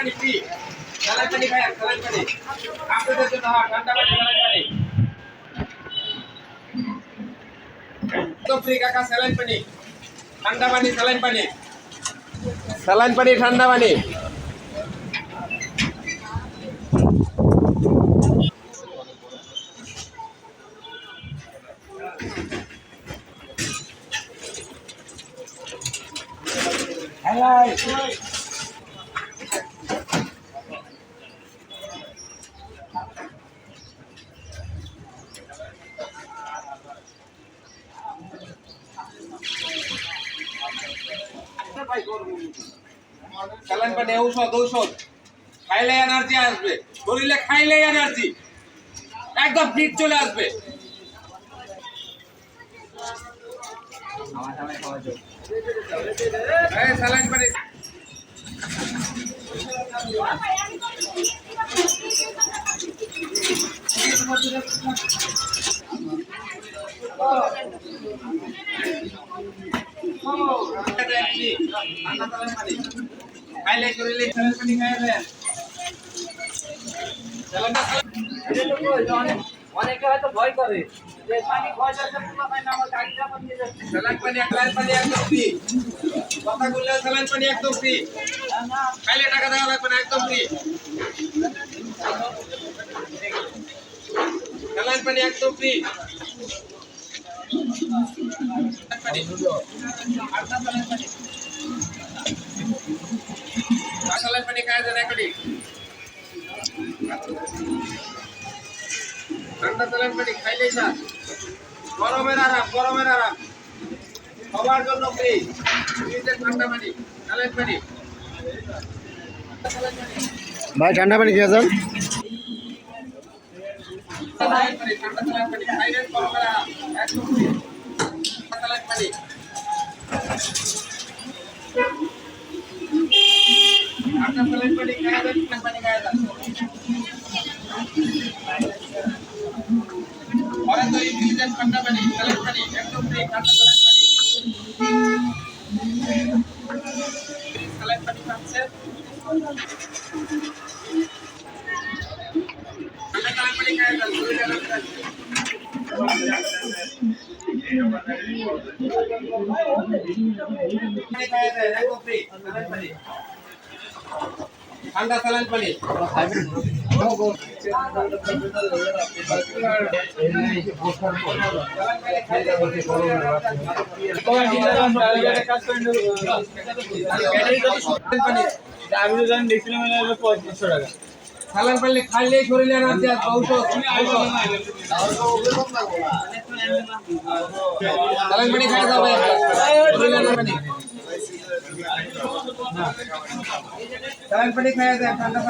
পানি free saline পানি খায় স্যালাইন পানি আপনাদের জন্য ঠান্ডা পানি স্যালাইন পানি তো ফ্রি কাকা স্যালাইন পানি ঠান্ডা পানি স্যালাইন পানি ঠান্ডা পানি স্যালাইন পানি ঔষধ খাইলে এনার্জি আসবে শরীরে খাইলে এনার্জি একদম ফিট চলে আসবে স্যালাইন পানি খাইলে শরীরে স্যালাইন পানি খাইলে অনেকে হয়তো ভয় করে যে পানি ভয় যাচ্ছে পুরো পানি আমার গাড়িটা বন্ধ হয়ে যাচ্ছে স্যালাইন পানি একদম ফ্রি কথা বললে স্যালাইন পানি একদম ফ্রি খাইলে টাকা দেওয়া লাগবে না একদম ফ্রি স্যালাইন পানি একদম ফ্রি স্যালাইন পানি খাওয়া যায় না ঠান্ডা স্যালাইন পানি খাইলেই না গরমের আরাম সবার জন্য ফ্রি ফ্রিজের ঠান্ডা পানি স্যালাইন পানি ভাই ঠান্ডা পানি খেয়ে যান স্যালাইন পানি ঠান্ডা স্যালাইন পানি খাইলেন গরমের আরাম একদম ফ্রি স্যালাইন পানি ঠান্ডা স্যালাইন পানি খাওয়া যায় পানি খাওয়া যায় ঘরে তৈরি ফ্রিজের ঠান্ডা পানি স্যালাইন পানি একদম ফ্রি ঠান্ডা স্যালাইন পানি স্যালাইন পানি খাচ্ছে ঠান্ডা স্যালাইন পানি খাওয়া যায় শরীরে এনার্জি ঠান্ডা স্যালাইন পানি আমি তো জানি দেখছিলাম 3500 টাকা স্যালাইন পানি খাইলেই শরীরে এনার্জি আসবে ঔষধ স্যালাইন পানি খাওয়া যাবে শরীরে এনার্জি স্যালাইন পানি খাওয়া যায় ঠান্ডা